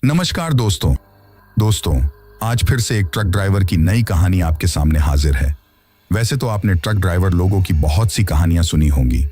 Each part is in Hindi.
नमस्कार दोस्तों आज फिर से एक ट्रक ड्राइवर की नई कहानी आपके सामने हाजिर है। वैसे तो आपने ट्रक ड्राइवर लोगों की बहुत सी कहानियां सुनी होंगी,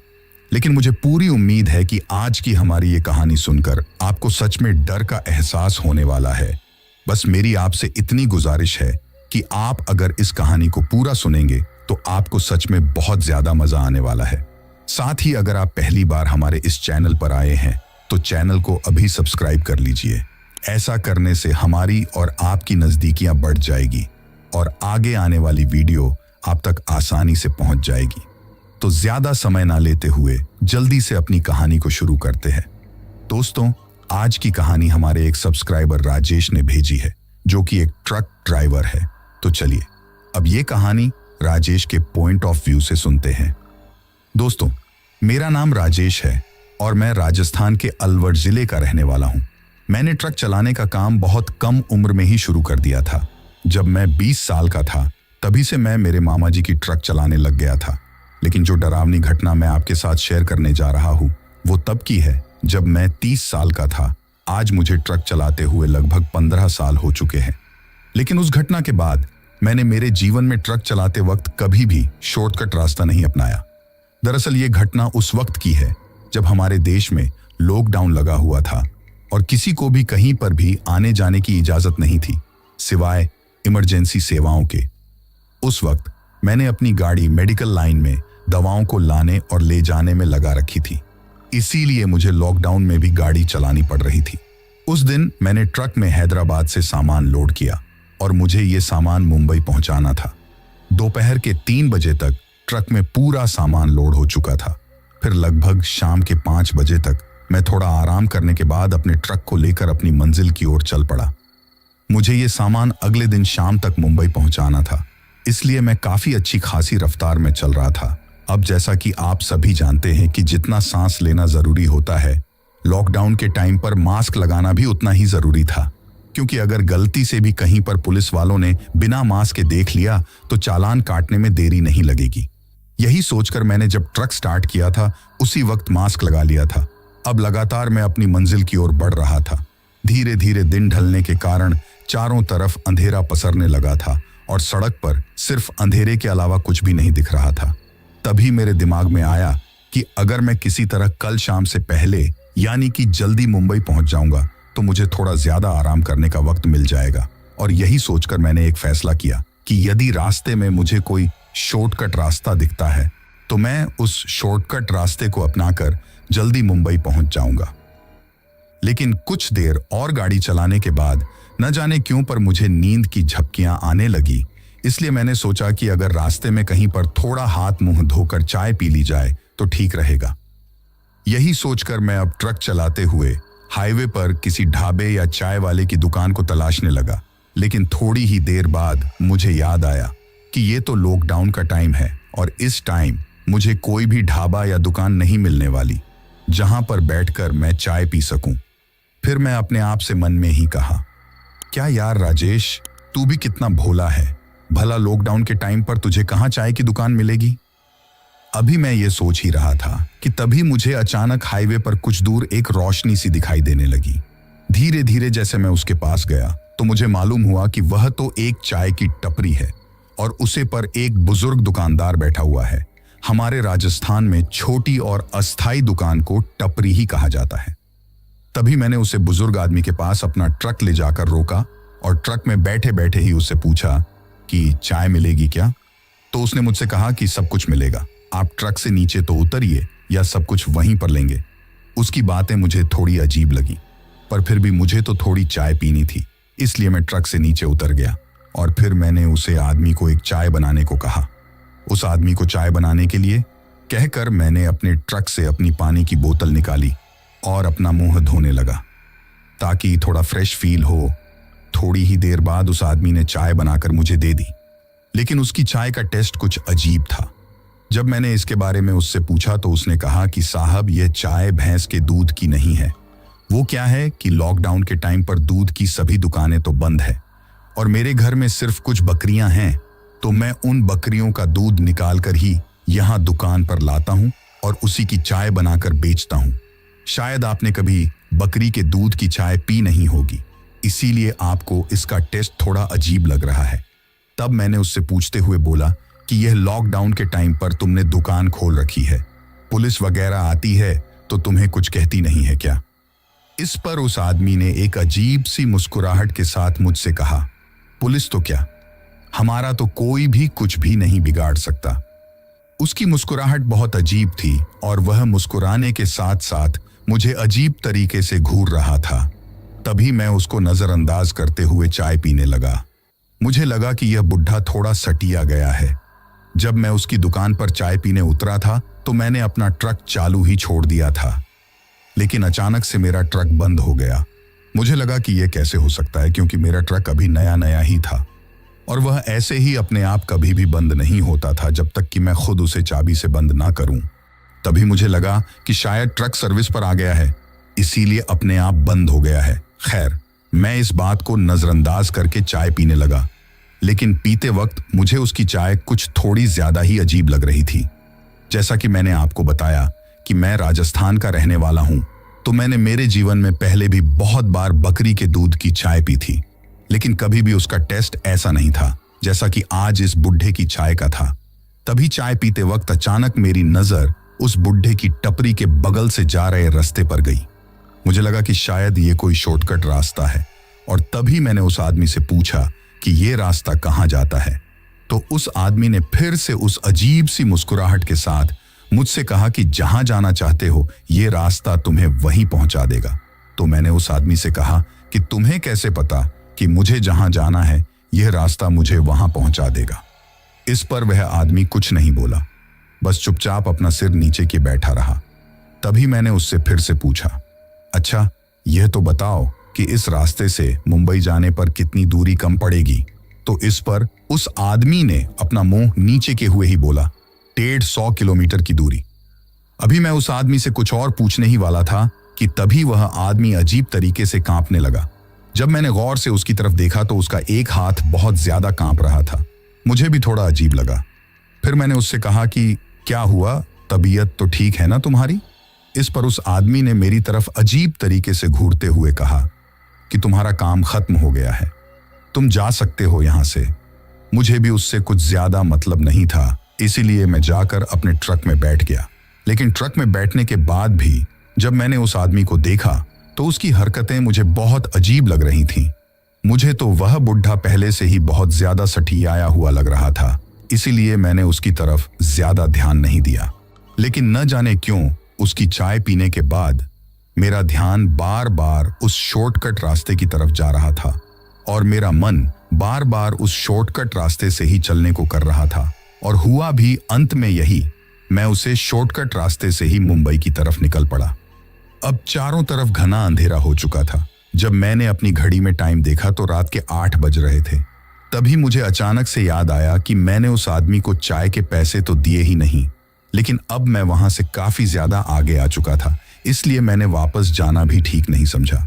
लेकिन मुझे पूरी उम्मीद है कि आज की हमारी ये कहानी सुनकर आपको सच में डर का एहसास होने वाला है। बस मेरी आपसे इतनी गुजारिश है कि आप अगर इस कहानी को पूरा सुनेंगे तो आपको सच में बहुत ज्यादा मजा आने वाला है। साथ ही अगर आप पहली बार हमारे इस चैनल पर आए हैं तो चैनल को अभी सब्सक्राइब कर लीजिए। ऐसा करने से हमारी और आपकी नजदीकियां बढ़ जाएगी और आगे आने वाली वीडियो आप तक आसानी से पहुंच जाएगी। तो ज्यादा समय ना लेते हुए जल्दी से अपनी कहानी को शुरू करते हैं। दोस्तों, आज की कहानी हमारे एक सब्सक्राइबर राजेश ने भेजी है, जो कि एक ट्रक ड्राइवर है। तो चलिए अब ये कहानी राजेश के पॉइंट ऑफ व्यू से सुनते हैं। दोस्तों, मेरा नाम राजेश है और मैं राजस्थान के अलवर जिले का रहने वाला हूं। मैंने ट्रक चलाने का काम बहुत कम उम्र में ही शुरू कर दिया था। जब मैं 20 साल का था तभी से मैं मेरे मामा जी की ट्रक चलाने लग गया था। लेकिन जो डरावनी घटना मैं आपके साथ शेयर करने जा रहा हूँ वो तब की है जब मैं 30 साल का था। आज मुझे ट्रक चलाते हुए लगभग 15 साल हो चुके हैं। लेकिन उस घटना के बाद मैंने मेरे जीवन में ट्रक चलाते वक्त कभी भी शॉर्टकट रास्ता नहीं अपनाया। दरअसल ये घटना उस वक्त की है जब हमारे देश में लॉकडाउन लगा हुआ था और किसी को भी कहीं पर भी आने जाने की इजाजत नहीं थी सिवाय इमरजेंसी सेवाओं के। उस वक्त मैंने अपनी गाड़ी मेडिकल लाइन में दवाओं को लाने और ले जाने में लगा रखी थी, इसीलिए मुझे लॉकडाउन में भी गाड़ी चलानी पड़ रही थी। उस दिन मैंने ट्रक में हैदराबाद से सामान लोड किया और मुझे ये सामान मुंबई पहुंचाना था। दोपहर के 3 बजे तक ट्रक में पूरा सामान लोड हो चुका था। फिर लगभग शाम के 5 बजे तक मैं थोड़ा आराम करने के बाद अपने ट्रक को लेकर अपनी मंजिल की ओर चल पड़ा। मुझे ये सामान अगले दिन शाम तक मुंबई पहुंचाना था, इसलिए मैं काफी अच्छी खासी रफ्तार में चल रहा था। अब जैसा कि आप सभी जानते हैं कि जितना सांस लेना जरूरी होता है, लॉकडाउन के टाइम पर मास्क लगाना भी उतना ही जरूरी था, क्योंकि अगर गलती से भी कहीं पर पुलिस वालों ने बिना मास्क के देख लिया तो चालान काटने में देरी नहीं लगेगी। यही सोचकर मैंने जब ट्रक स्टार्ट किया था उसी वक्त मास्क लगा लिया था। अब लगातार मैं अपनी मंजिल की ओर बढ़ रहा था। धीरे धीरे दिन ढलने के कारण चारों तरफ अंधेरा पसरने लगा था और सड़क पर सिर्फ अंधेरे के अलावा कुछ भी नहीं दिख रहा था। तभी मेरे दिमाग में आया कि अगर मैं किसी तरह कल शाम से पहले यानी कि जल्दी मुंबई पहुंच जाऊंगा तो मुझे थोड़ा ज्यादा आराम करने का वक्त मिल जाएगा। और यही सोचकर मैंने एक फैसला किया कि यदि रास्ते में मुझे कोई शॉर्टकट रास्ता दिखता है तो मैं उस शॉर्टकट रास्ते को अपनाकर जल्दी मुंबई पहुंच जाऊंगा। लेकिन कुछ देर और गाड़ी चलाने के बाद न जाने क्यों पर मुझे नींद की झपकियां आने लगी। इसलिए मैंने सोचा कि अगर रास्ते में कहीं पर थोड़ा हाथ मुंह धोकर चाय पी ली जाए तो ठीक रहेगा। यही सोचकर मैं अब ट्रक चलाते हुए हाईवे पर किसी ढाबे या चाय वाले की दुकान को तलाशने लगा। लेकिन थोड़ी ही देर बाद मुझे याद आया कि ये तो लॉकडाउन का टाइम है और इस टाइम मुझे कोई भी ढाबा या दुकान नहीं मिलने वाली जहां पर बैठकर मैं चाय पी सकूं। फिर मैं अपने आप से मन में ही कहा, क्या यार राजेश, तू भी कितना भोला है। भला लॉकडाउन के टाइम पर तुझे कहां चाय की दुकान मिलेगी। अभी मैं ये सोच ही रहा था कि तभी मुझे अचानक हाईवे पर कुछ दूर एक रोशनी सी दिखाई देने लगी। धीरे धीरे जैसे मैं उसके पास गया तो मुझे मालूम हुआ कि वह तो एक चाय की टपरी है और उसे पर एक बुजुर्ग दुकानदार बैठा हुआ है। हमारे राजस्थान में छोटी और अस्थाई दुकान को टपरी ही कहा जाता है। तभी मैंने उसे बुजुर्ग आदमी के पास अपना ट्रक ले जाकर रोका और ट्रक में बैठे बैठे ही उससे पूछा कि चाय मिलेगी क्या। तो उसने मुझसे कहा कि सब कुछ मिलेगा, आप ट्रक से नीचे तो उतरिए या सब कुछ वहीं पर लेंगे। उसकी बातें मुझे थोड़ी अजीब लगी, पर फिर भी मुझे तो थोड़ी चाय पीनी थी, इसलिए मैं ट्रक से नीचे उतर गया और फिर मैंने उसे आदमी को एक चाय बनाने को कहा। उस आदमी को चाय बनाने के लिए कहकर मैंने अपने ट्रक से अपनी पानी की बोतल निकाली और अपना मुंह धोने लगा ताकि थोड़ा फ्रेश फील हो। थोड़ी ही देर बाद उस आदमी ने चाय बनाकर मुझे दे दी, लेकिन उसकी चाय का टेस्ट कुछ अजीब था। जब मैंने इसके बारे में उससे पूछा तो उसने कहा कि साहब, यह चाय भैंस के दूध की नहीं है। वो क्या है कि लॉकडाउन के टाइम पर दूध की सभी दुकानें तो बंद है और मेरे घर में सिर्फ कुछ बकरियां हैं, तो मैं उन बकरियों का दूध निकाल कर ही यहाँ दुकान पर लाता हूँ और उसी की चाय बनाकर बेचता हूँ। शायद आपने कभी बकरी के दूध की चाय पी नहीं होगी, इसीलिए आपको इसका टेस्ट थोड़ा अजीब लग रहा है। तब मैंने उससे पूछते हुए बोला कि यह लॉकडाउन के टाइम पर तुमने दुकान खोल रखी है, पुलिस वगैरह आती है तो तुम्हें कुछ कहती नहीं है क्या? इस पर उस आदमी ने एक अजीब सी मुस्कुराहट के साथ मुझसे कहा, पुलिस तो क्या, हमारा तो कोई भी कुछ भी नहीं बिगाड़ सकता। उसकी मुस्कुराहट बहुत अजीब थी और वह मुस्कुराने के साथ साथ मुझे अजीब तरीके से घूर रहा था। तभी मैं उसको नजरअंदाज करते हुए चाय पीने लगा। मुझे लगा कि यह बुढ़ा थोड़ा सटिया गया है। जब मैं उसकी दुकान पर चाय पीने उतरा था तो मैंने अपना ट्रक चालू ही छोड़ दिया था, लेकिन अचानक से मेरा ट्रक बंद हो गया। मुझे लगा कि यह कैसे हो सकता है, क्योंकि मेरा ट्रक अभी नया नया ही था और वह ऐसे ही अपने आप कभी भी बंद नहीं होता था जब तक कि मैं खुद उसे चाबी से बंद ना करूं। तभी मुझे लगा कि शायद ट्रक सर्विस पर आ गया है, इसीलिए अपने आप बंद हो गया है। खैर, मैं इस बात को नजरअंदाज करके चाय पीने लगा, लेकिन पीते वक्त मुझे उसकी चाय कुछ थोड़ी ज्यादा ही अजीब लग रही थी। जैसा कि मैंने आपको बताया कि मैं राजस्थान का रहने वाला हूं, तो मैंने मेरे जीवन में पहले भी बहुत बार बकरी के दूध की चाय पी थी, लेकिन कभी भी उसका टेस्ट ऐसा नहीं था जैसा कि आज इस बुढ़े की चाय का था। तभी चाय पीते वक्त अचानक मेरी नजर उस बुढ़े की टपरी के बगल से जा रहे रास्ते पर गई। मुझे लगा कि शायद ये कोई शॉर्टकट रास्ता है और तभी मैंने उस आदमी से पूछा कि ये रास्ता कहाँ जाता है। तो उस आदमी ने फिर से उस अजीब सी मुस्कुराहट के साथ मुझसे कहा कि जहां जाना चाहते हो ये रास्ता तुम्हें वहीं पहुंचा देगा। तो मैंने उस आदमी से कहा कि तुम्हें कैसे पता कि मुझे जहां जाना है यह रास्ता मुझे वहां पहुंचा देगा। इस पर वह आदमी कुछ नहीं बोला, बस चुपचाप अपना सिर नीचे के बैठा रहा। तभी मैंने उससे फिर से पूछा, अच्छा यह तो बताओ कि इस रास्ते से मुंबई जाने पर कितनी दूरी कम पड़ेगी? तो इस पर उस आदमी ने अपना मुंह नीचे के हुए ही बोला, 150 किलोमीटर की दूरी। अभी मैं उस आदमी से कुछ और पूछने ही वाला था कि तभी वह आदमी अजीब तरीके से कांपने लगा। जब मैंने गौर से उसकी तरफ देखा तो उसका एक हाथ बहुत ज्यादा कांप रहा था। मुझे भी थोड़ा अजीब लगा। फिर मैंने उससे कहा कि क्या हुआ, तबीयत तो ठीक है ना तुम्हारी? इस पर उस आदमी ने मेरी तरफ अजीब तरीके से घूरते हुए कहा कि तुम्हारा काम खत्म हो गया है, तुम जा सकते हो यहां से। मुझे भी उससे कुछ ज्यादा मतलब नहीं था, इसीलिए मैं जाकर अपने ट्रक में बैठ गया। लेकिन ट्रक में बैठने के बाद भी जब मैंने उस आदमी को देखा तो उसकी हरकतें मुझे बहुत अजीब लग रही थीं। मुझे तो वह बुढ़ा पहले से ही बहुत ज्यादा सठियाया हुआ लग रहा था, इसीलिए मैंने उसकी तरफ ज्यादा ध्यान नहीं दिया। लेकिन न जाने क्यों उसकी चाय पीने के बाद मेरा ध्यान बार बार उस शॉर्टकट रास्ते की तरफ जा रहा था और मेरा मन बार बार उस शॉर्टकट रास्ते से ही चलने को कर रहा था। और हुआ भी अंत में यही, मैं उसे शॉर्टकट रास्ते से ही मुंबई की तरफ निकल पड़ा। अब चारों तरफ घना अंधेरा हो चुका था। जब मैंने अपनी घड़ी में टाइम देखा तो रात के 8 बज रहे थे। तभी मुझे अचानक से याद आया कि मैंने उस आदमी को चाय के पैसे तो दिए ही नहीं, लेकिन अब मैं वहां से काफी ज्यादा आगे आ चुका था, इसलिए मैंने वापस जाना भी ठीक नहीं समझा।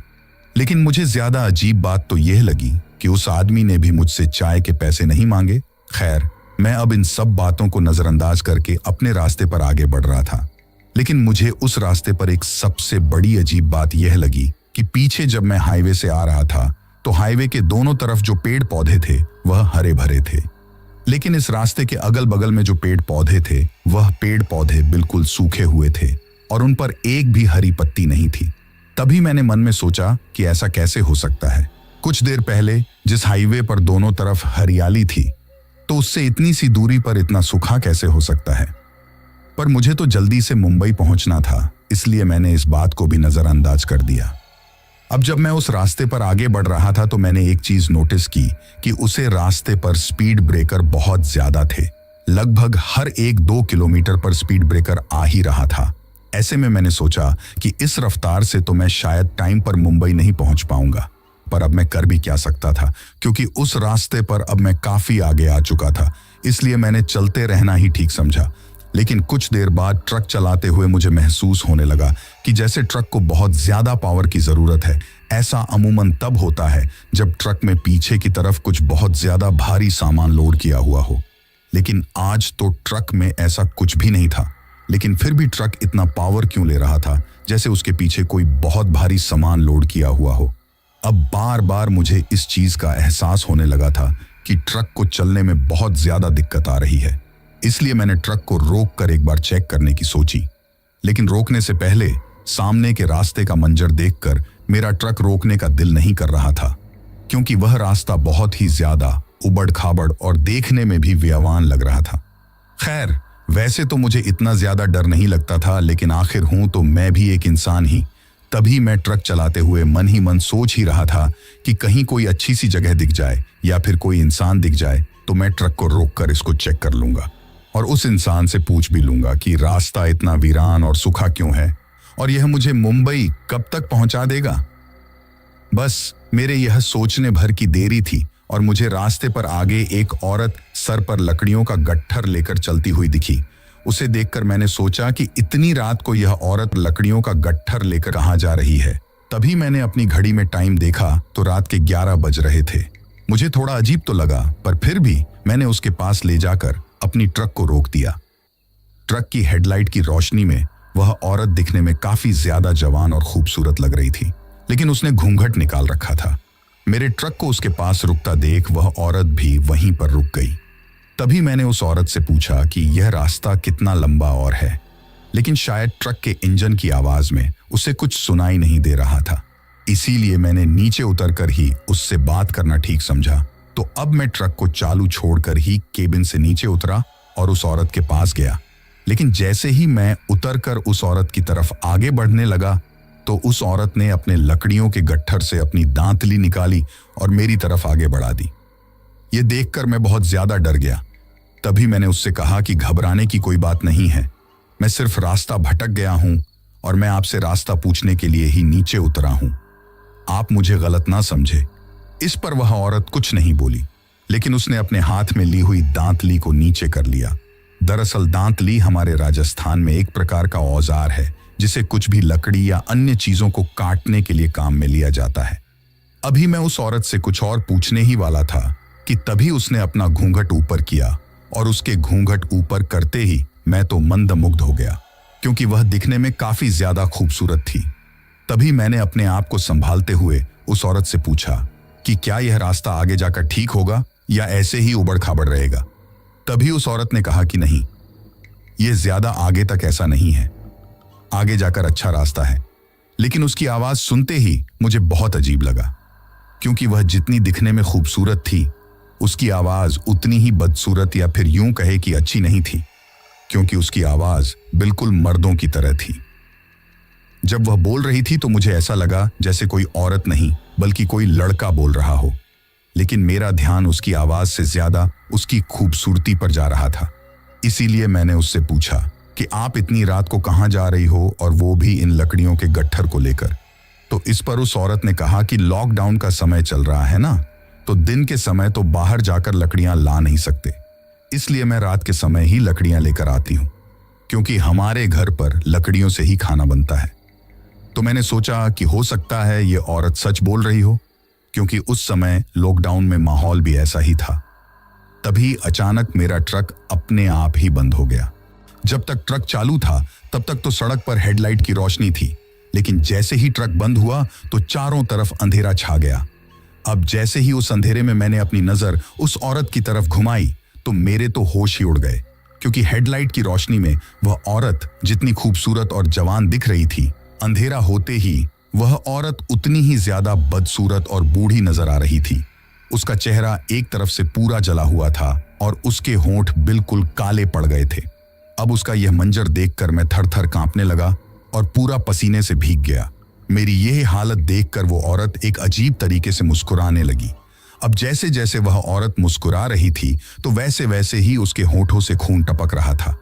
लेकिन मुझे ज्यादा अजीब बात तो यह लगी कि उस आदमी ने भी मुझसे चाय के पैसे नहीं मांगे। खैर, मैं अब इन सब बातों को नजरअंदाज करके अपने रास्ते पर आगे बढ़ रहा था। लेकिन मुझे उस रास्ते पर एक सबसे बड़ी अजीब बात यह लगी कि पीछे जब मैं हाईवे से आ रहा था तो हाईवे के दोनों तरफ जो पेड़ पौधे थे वह हरे भरे थे, लेकिन इस रास्ते के अगल बगल में जो पेड़ पौधे थे वह पेड़ पौधे बिल्कुल सूखे हुए थे और उन पर एक भी हरी पत्ती नहीं थी। तभी मैंने मन में सोचा कि ऐसा कैसे हो सकता है। कुछ देर पहले जिस हाईवे पर दोनों तरफ हरियाली थी, तो उससे इतनी सी दूरी पर इतना सूखा कैसे हो सकता है? पर मुझे तो जल्दी से मुंबई पहुंचना था, इसलिए मैंने इस बात को भी नजरअंदाज कर दिया। अब जब मैं उस रास्ते पर आगे बढ़ रहा था तो मैंने एक चीज नोटिस की कि उसे रास्ते पर स्पीड ब्रेकर बहुत ज्यादा थे। लगभग हर 1-2 किलोमीटर पर स्पीड ब्रेकर आ ही रहा था। ऐसे में मैंने सोचा कि इस रफ्तार से तो मैं शायद टाइम पर मुंबई नहीं पहुंच पाऊंगा, पर अब मैं कर भी क्या सकता था, क्योंकि उस रास्ते पर अब मैं काफी आगे आ चुका था, इसलिए मैंने चलते रहना ही ठीक समझा। लेकिन कुछ देर बाद ट्रक चलाते हुए मुझे महसूस होने लगा कि जैसे ट्रक को बहुत ज्यादा पावर की जरूरत है। ऐसा अमूमन तब होता है जब ट्रक में पीछे की तरफ कुछ बहुत ज्यादा भारी सामान लोड किया हुआ हो। लेकिन आज तो ट्रक में ऐसा कुछ भी नहीं था, लेकिन फिर भी ट्रक इतना पावर क्यों ले रहा था जैसे उसके पीछे कोई बहुत भारी सामान लोड किया हुआ हो। अब बार बार मुझे इस चीज का एहसास होने लगा था कि ट्रक को चलने में बहुत ज्यादा दिक्कत आ रही है। इसलिए मैंने ट्रक को रोक कर एक बार चेक करने की सोची, लेकिन रोकने से पहले सामने के रास्ते का मंजर देखकर मेरा ट्रक रोकने का दिल नहीं कर रहा था, क्योंकि वह रास्ता बहुत ही ज्यादा उबड़ खाबड़ और देखने में भी व्यवान लग रहा था। खैर, वैसे तो मुझे इतना ज्यादा डर नहीं लगता था, लेकिन आखिर हूं तो मैं भी एक इंसान ही। तभी मैं ट्रक चलाते हुए मन ही मन सोच ही रहा था कि कहीं कोई अच्छी सी जगह दिख जाए या फिर कोई इंसान दिख जाए तो मैं ट्रक को रोककर इसको चेक कर लूंगा और उस इंसान से पूछ भी लूंगा कि रास्ता इतना वीरान और सूखा क्यों है और यह मुझे मुंबई कब तक पहुंचा देगा। बस मेरे यह सोचने भर की देरी थी और मुझे रास्ते पर आगे एक औरत सर पर लकड़ियों का गट्ठर लेकर चलती हुई दिखी। उसे देखकर मैंने सोचा कि इतनी रात को यह औरत लकड़ियों का गट्ठर लेकर कहाँ जा रही है। तभी मैंने अपनी घड़ी में टाइम देखा तो रात के 11 बज रहे थे। मुझे थोड़ा अजीब तो लगा, पर फिर भी मैंने उसके पास ले जाकर अपनी ट्रक को रोक दिया। ट्रक की हेडलाइट की रोशनी में वह औरत दिखने में काफी ज्यादा जवान और खूबसूरत लग रही थी, लेकिन उसने घूंघट निकाल रखा था। मेरे ट्रक को उसके पास रुकता देख वह औरत भी वहीं पर रुक गई। तभी मैंने उस औरत से पूछा कि यह रास्ता कितना लंबा और है, लेकिन शायद ट्रक के इंजन की आवाज में उसे कुछ सुनाई नहीं दे रहा था। इसीलिए मैंने नीचे उतरकर ही उससे बात करना ठीक समझा। तो अब मैं ट्रक को चालू छोड़कर ही केबिन से नीचे उतरा और उस औरत के पास गया। लेकिन जैसे ही मैं उतरकर उस औरत की तरफ आगे बढ़ने लगा तो उस औरत ने अपने लकड़ियों के गट्ठर से अपनी दांतली निकाली और मेरी तरफ आगे बढ़ा दी। ये देखकर मैं बहुत ज्यादा डर गया। तभी मैंने उससे कहा कि घबराने की कोई बात नहीं है, मैं सिर्फ रास्ता भटक गया हूं और मैं आपसे रास्ता पूछने के लिए ही नीचे उतरा हूं, आप मुझे गलत ना समझे। इस पर वह औरत कुछ नहीं बोली, लेकिन उसने अपने हाथ में ली हुई दांतली को नीचे कर लिया। दरअसल दांतली हमारे राजस्थान में एक प्रकार का औजार है जिसे कुछ भी लकड़ी या अन्य चीजों को काटने के लिए काम में लिया जाता है। अभी मैं उस औरत से कुछ और पूछने ही वाला था कि तभी उसने अपना घूंघट ऊपर किया और उसके घूंघट ऊपर करते ही मैं तो मंदमुग्ध हो गया, क्योंकि वह दिखने में काफी ज्यादा खूबसूरत थी। तभी मैंने अपने आप को संभालते हुए उस औरत से पूछा कि क्या यह रास्ता आगे जाकर ठीक होगा या ऐसे ही उबड़ खाबड़ रहेगा। तभी उस औरत ने कहा कि नहीं, यह ज्यादा आगे तक ऐसा नहीं है, आगे जाकर अच्छा रास्ता है। लेकिन उसकी आवाज सुनते ही मुझे बहुत अजीब लगा, क्योंकि वह जितनी दिखने में खूबसूरत थी उसकी आवाज उतनी ही बदसूरत या फिर यूं कहे कि अच्छी नहीं थी, क्योंकि उसकी आवाज बिल्कुल मर्दों की तरह थी। जब वह बोल रही थी तो मुझे ऐसा लगा जैसे कोई औरत नहीं बल्कि कोई लड़का बोल रहा हो, लेकिन मेरा ध्यान उसकी आवाज से ज्यादा उसकी खूबसूरती पर जा रहा था। इसीलिए मैंने उससे पूछा कि आप इतनी रात को कहाँ जा रही हो और वो भी इन लकड़ियों के गट्ठर को लेकर। तो इस पर उस औरत ने कहा कि लॉकडाउन का समय चल रहा है ना, तो दिन के समय तो बाहर जाकर लकड़ियां ला नहीं सकते, इसलिए मैं रात के समय ही लकड़ियां लेकर आती हूं, क्योंकि हमारे घर पर लकड़ियों से ही खाना बनता है। तो मैंने सोचा कि हो सकता है ये औरत सच बोल रही हो, क्योंकि उस समय लॉकडाउन में माहौल भी ऐसा ही था। तभी अचानक मेरा ट्रक अपने आप ही बंद हो गया। जब तक ट्रक चालू था तब तक तो सड़क पर हेडलाइट की रोशनी थी, लेकिन जैसे ही ट्रक बंद हुआ तो चारों तरफ अंधेरा छा गया। अब जैसे ही उस अंधेरे में मैंने अपनी नजर उस औरत की तरफ घुमाई तो मेरे तो होश ही उड़ गए, क्योंकि हेडलाइट की रोशनी में वह औरत जितनी खूबसूरत और जवान दिख रही थी, अंधेरा होते ही वह औरत उतनी ही ज्यादा बदसूरत और बूढ़ी नजर आ रही थी। उसका चेहरा एक तरफ से पूरा जला हुआ था और उसके होंठ बिल्कुल काले पड़ गए थे। अब उसका यह मंजर देखकर मैं थर थर कांपने लगा और पूरा पसीने से भीग गया। मेरी यह हालत देखकर वो औरत एक अजीब तरीके से मुस्कुराने लगी। अब जैसे जैसे वह औरत मुस्कुरा रही थी तो वैसे वैसे ही उसके होंठों से खून टपक रहा था।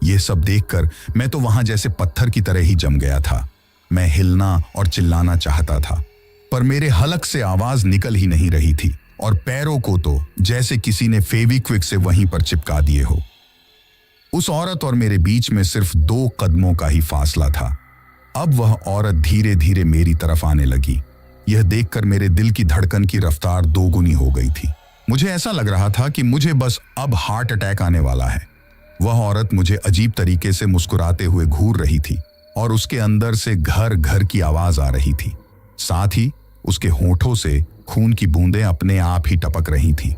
यह सब देखकर मैं तो वहां जैसे पत्थर की तरह ही जम गया था। मैं हिलना और चिल्लाना चाहता था, पर मेरे हलक से आवाज निकल ही नहीं रही थी और पैरों को तो जैसे किसी ने फेविक्विक से वहीं पर चिपका दिए हो। उस औरत और मेरे बीच में सिर्फ 2 कदमों का ही फासला था। अब वह औरत धीरे धीरे मेरी तरफ आने लगी। यह देखकर मेरे दिल की धड़कन की रफ्तार 2 गुनी हो गई थी। मुझे ऐसा लग रहा था कि मुझे बस अब हार्ट अटैक आने वाला है। वह औरत मुझे अजीब तरीके से मुस्कुराते हुए घूर रही थी और उसके अंदर से घर घर की आवाज आ रही थी। साथ ही उसके होठों से खून की बूंदें अपने आप ही टपक रही थीं,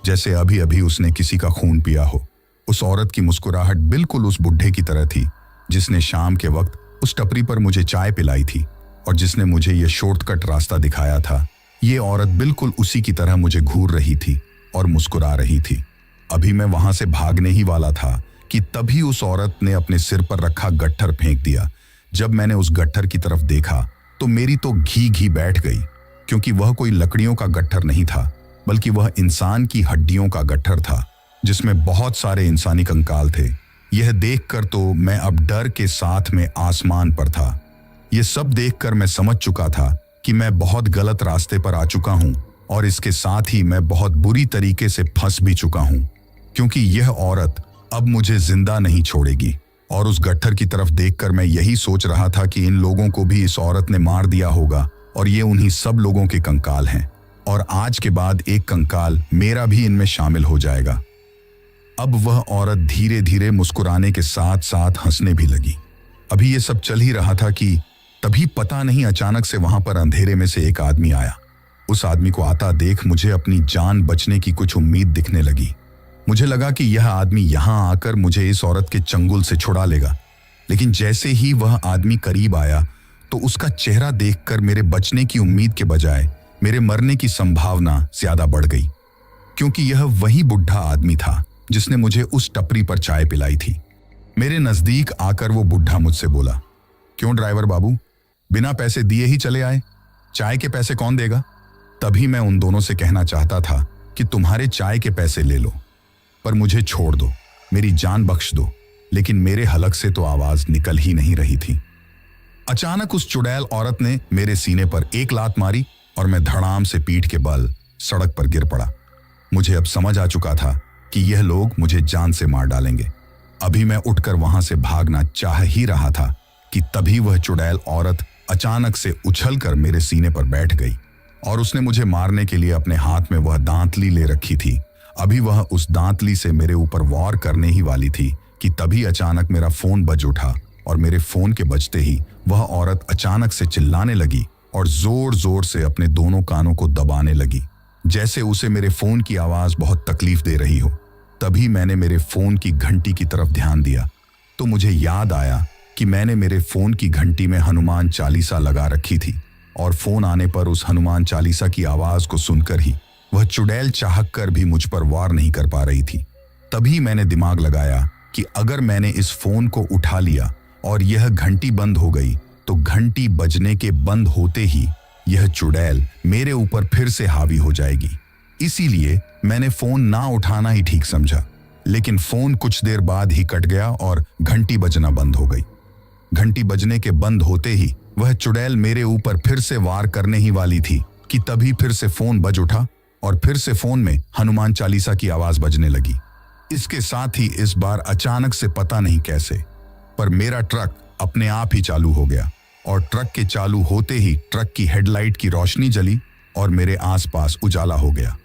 जैसे अभी अभी उसने किसी का खून पिया हो। उस औरत की मुस्कुराहट बिल्कुल उस बुढ़े की तरह थी जिसने शाम के वक्त उस टपरी पर मुझे चाय पिलाई थी और जिसने मुझे यह शॉर्टकट रास्ता दिखाया था। ये औरत बिल्कुल उसी की तरह मुझे घूर रही थी और मुस्कुरा रही थी। अभी मैं वहां से भागने ही वाला था कि तभी उस औरत ने अपने सिर पर रखा गट्ठर फेंक दिया। जब मैंने उस गट्ठर की तरफ देखा तो मेरी तो घी घी बैठ गई, क्योंकि वह कोई लकड़ियों का गट्ठर नहीं था, बल्कि वह इंसान की हड्डियों का गट्ठर था, जिसमें बहुत सारे इंसानी कंकाल थे। यह देखकर तो मैं अब डर के साथ में आसमान पर था। यह सब देखकर मैं समझ चुका था कि मैं बहुत गलत रास्ते पर आ चुका हूं और इसके साथ ही मैं बहुत बुरी तरीके से फंस भी चुका हूं, क्योंकि यह औरत अब मुझे जिंदा नहीं छोड़ेगी। और उस गट्ठर की तरफ देखकर मैं यही सोच रहा था कि इन लोगों को भी इस औरत ने मार दिया होगा और ये उन्हीं सब लोगों के कंकाल हैं, और आज के बाद एक कंकाल मेरा भी इनमें शामिल हो जाएगा। अब वह औरत धीरे धीरे मुस्कुराने के साथ साथ हंसने भी लगी। अभी ये सब चल ही रहा था कि तभी पता नहीं अचानक से वहां पर अंधेरे में से एक आदमी आया। उस आदमी को आता देख मुझे अपनी जान बचने की कुछ उम्मीद दिखने लगी। मुझे लगा कि यह आदमी यहां आकर मुझे इस औरत के चंगुल से छुड़ा लेगा, लेकिन जैसे ही वह आदमी करीब आया तो उसका चेहरा देखकर मेरे बचने की उम्मीद के बजाय मेरे मरने की संभावना ज्यादा बढ़ गई, क्योंकि यह वही बुढ़ा आदमी था जिसने मुझे उस टपरी पर चाय पिलाई थी। मेरे नजदीक आकर वो बुढ़ा मुझसे बोला, क्यों ड्राइवर बाबू, बिना पैसे दिए ही चले आए? चाय के पैसे कौन देगा? तभी मैं उन दोनों से कहना चाहता था कि तुम्हारे चाय के पैसे ले लो, पर मुझे छोड़ दो, मेरी जान बख्श दो, लेकिन मेरे हलक से तो आवाज निकल ही नहीं रही थी। अचानक उस चुड़ैल औरत ने मेरे सीने पर एक लात मारी और मैं धड़ाम से पीठ के बल सड़क पर गिर पड़ा। मुझे अब समझ आ चुका था कि यह लोग मुझे जान से मार डालेंगे। अभी मैं उठकर वहां से भागना चाह ही रहा था कि तभी वह चुड़ैल औरत अचानक से उछलकर मेरे सीने पर बैठ गई और उसने मुझे मारने के लिए अपने हाथ में वह दांतली ले रखी थी। अभी वह उस दांतली से मेरे ऊपर वार करने ही वाली थी कि तभी अचानक मेरा फोन बज उठा और मेरे फोन के बजते ही वह औरत अचानक से चिल्लाने लगी और जोर जोर से अपने दोनों कानों को दबाने लगी, जैसे उसे मेरे फोन की आवाज बहुत तकलीफ दे रही हो। तभी मैंने मेरे फोन की घंटी की तरफ ध्यान दिया तो मुझे याद आया कि मैंने मेरे फोन की घंटी में हनुमान चालीसा लगा रखी थी, और फोन आने पर उस हनुमान चालीसा की आवाज को सुनकर ही वह चुड़ैल चाहक कर भी मुझ पर वार नहीं कर पा रही थी। तभी मैंने दिमाग लगाया कि अगर मैंने इस फोन को उठा लिया और यह घंटी बंद हो गई तो घंटी बजने के बंद होते ही यह चुड़ैल मेरे ऊपर फिर से हावी हो जाएगी। इसीलिए मैंने फोन ना उठाना ही ठीक समझा, लेकिन फोन कुछ देर बाद ही कट गया और घंटी बजना बंद हो गई। घंटी बजने के बंद होते ही वह चुड़ैल मेरे ऊपर फिर से वार करने ही वाली थी कि तभी फिर से फोन बज उठा और फिर से फोन में हनुमान चालीसा की आवाज बजने लगी। इसके साथ ही इस बार अचानक से पता नहीं कैसे पर मेरा ट्रक अपने आप ही चालू हो गया, और ट्रक के चालू होते ही ट्रक की हेडलाइट की रोशनी जली और मेरे आसपास उजाला हो गया।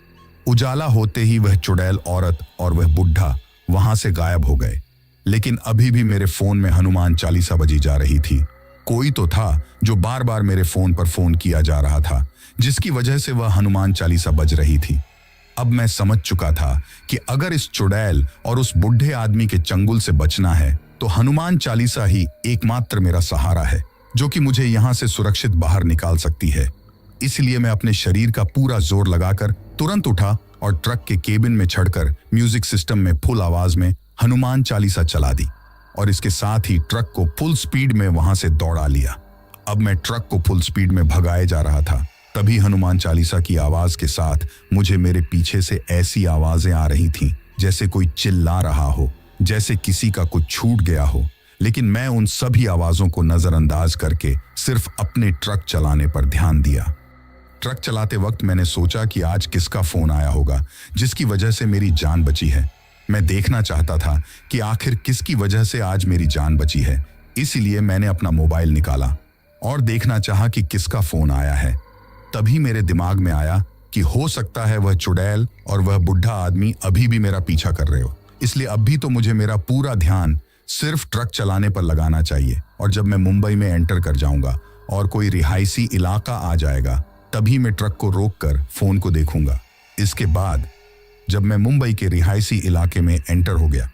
उजाला होते ही वह चुड़ैल औरत और वह बुढ़ा वहां से गायब हो गए, लेकिन अभी भी मेरे फोन में हनुमान चालीसा बजी जा रही थी। कोई तो था जो बार बार मेरे फोन पर फोन किया जा रहा था, जिसकी वजह से वह हनुमान चालीसा बज रही थी। अब मैं समझ चुका था कि अगर इस चुड़ैल और उस बुढ़े आदमी के चंगुल से बचना है तो हनुमान चालीसा ही एकमात्र मेरा सहारा है, जो कि मुझे यहां से सुरक्षित बाहर निकाल सकती है। इसलिए मैं अपने शरीर का पूरा जोर लगाकर तुरंत उठा और ट्रक के केबिन में चढ़कर म्यूजिक सिस्टम में फुल आवाज में हनुमान चालीसा चला दी, और इसके साथ ही ट्रक को फुल स्पीड में वहां से दौड़ा लिया। अब मैं ट्रक को फुल स्पीड में भगाए जा रहा था, तभी हनुमान चालीसा की आवाज के साथ मुझे मेरे पीछे से ऐसी आवाजें आ रही थीं जैसे कोई चिल्ला रहा हो, जैसे किसी का कुछ छूट गया हो। लेकिन मैं उन सभी आवाजों को नजरअंदाज करके सिर्फ अपने ट्रक चलाने पर ध्यान दिया। ट्रक चलाते वक्त मैंने सोचा कि आज किसका फोन आया होगा जिसकी वजह से मेरी जान बची है। मैं देखना चाहता था कि आखिर किसकी वजह से आज मेरी जान बची है। इसीलिए मैंने अपना मोबाइल निकाला और देखना चाहा कि किसका फोन आया है। तभी मेरे दिमाग में आया कि हो सकता है वह चुड़ैल और वह बुढ़ा आदमी अभी भी मेरा पीछा कर रहे हो, इसलिए अब भी तो मुझे मेरा पूरा ध्यान सिर्फ ट्रक चलाने पर लगाना चाहिए। और जब मैं मुंबई में एंटर कर जाऊंगा और कोई रिहायशी इलाका आ जाएगा तभी मैं ट्रक को रोककर फोन को देखूंगा। इसके बाद जब मैं मुंबई के रिहायशी इलाके में एंटर हो गया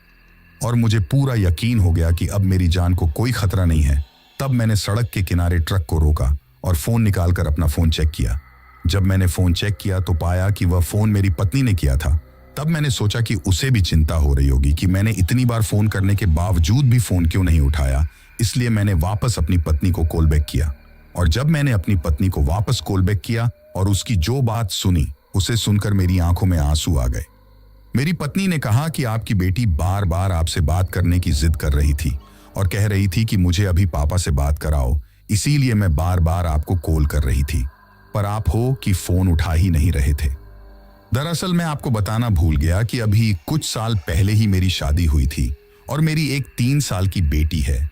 और मुझे पूरा यकीन हो गया कि अब मेरी जान को कोई खतरा नहीं है, तब मैंने सड़क के किनारे ट्रक को रोका और फोन निकालकर अपना फोन चेक किया। जब मैंने फोन चेक किया तो पाया कि वह फोन मेरी पत्नी ने किया था। तब मैंने सोचा कि उसे भी चिंता हो रही होगी कि मैंने इतनी बार फोन करने के बावजूद भी फोन क्यों नहीं उठाया। इसलिए मैंने वापस अपनी पत्नी को कॉल बैक किया और जब मैंने अपनी पत्नी को वापस कॉल बैक किया और उसकी जो बात सुनी, उसे सुनकर मेरी आंखों में आंसू आ गए। मेरी पत्नी ने कहा कि आपकी बेटी बार बार आपसे बात करने की जिद कर रही थी और कह रही थी कि मुझे अभी पापा से बात कराओ, इसीलिए मैं बार बार आपको कॉल कर रही थी, पर आप हो कि फोन उठा ही नहीं रहे थे। दरअसल मैं आपको बताना भूल गया कि अभी कुछ साल पहले ही मेरी शादी हुई थी और मेरी एक 3 साल की बेटी है।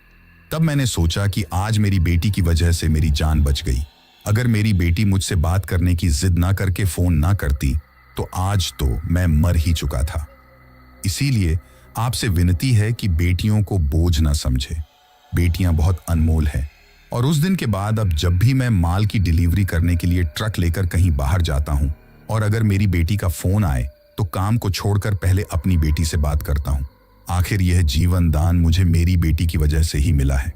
तब मैंने सोचा कि आज मेरी बेटी की वजह से मेरी जान बच गई। अगर मेरी बेटी मुझसे बात करने की जिद ना करके फोन ना करती तो आज तो मैं मर ही चुका था। इसीलिए आपसे विनती है कि बेटियों को बोझ ना समझे। बेटियां बहुत अनमोल हैं और उस दिन के बाद अब जब भी मैं माल की डिलीवरी करने के लिए ट्रक लेकर कहीं बाहर जाता हूं और अगर मेरी बेटी का फोन आए तो काम को छोड़कर पहले अपनी बेटी से बात करता हूं। आखिर यह जीवन दान मुझे मेरी बेटी की वजह से ही मिला है।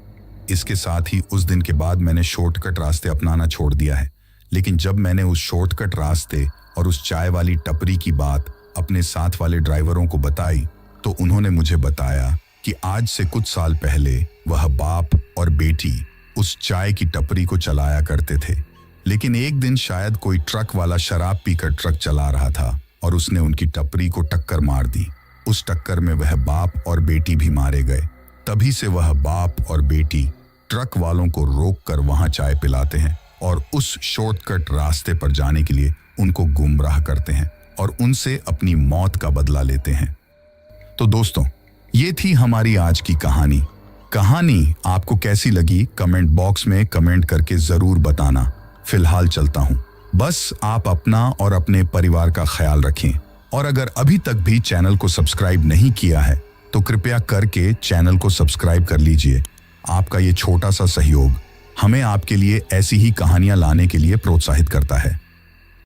इसके साथ ही उस दिन के बाद मैंने शॉर्टकट रास्ते अपनाना छोड़ दिया है। लेकिन जब मैंने उस शॉर्टकट रास्ते और उस चाय वाली टपरी की बात अपने साथ वाले ड्राइवरों को बताई तो उन्होंने मुझे बताया कि आज से कुछ साल पहले वह बाप और बेटी उस चाय की टपरी को चलाया करते थे। लेकिन एक दिन शायद कोई ट्रक वाला शराब पीकर ट्रक चला रहा था और उसने उनकी टपरी को टक्कर मार दी। उस टक्कर में वह बाप और बेटी भी मारे गए। तभी से वह बाप और बेटी ट्रक वालों को रोककर वहां चाय पिलाते हैं और उस शॉर्टकट रास्ते पर जाने के लिए उनको गुमराह करते हैं और उनसे अपनी मौत का बदला लेते हैं। तो दोस्तों, ये थी हमारी आज की कहानी। कहानी आपको कैसी लगी कमेंट बॉक्स में कमेंट करके जरूर बताना। फिलहाल चलता हूं। बस आप अपना और अपने परिवार का ख्याल रखें और अगर अभी तक भी चैनल को सब्सक्राइब नहीं किया है तो कृपया करके चैनल को सब्सक्राइब कर लीजिए। आपका ये छोटा सा सहयोग हमें आपके लिए ऐसी ही कहानियां लाने के लिए प्रोत्साहित करता है।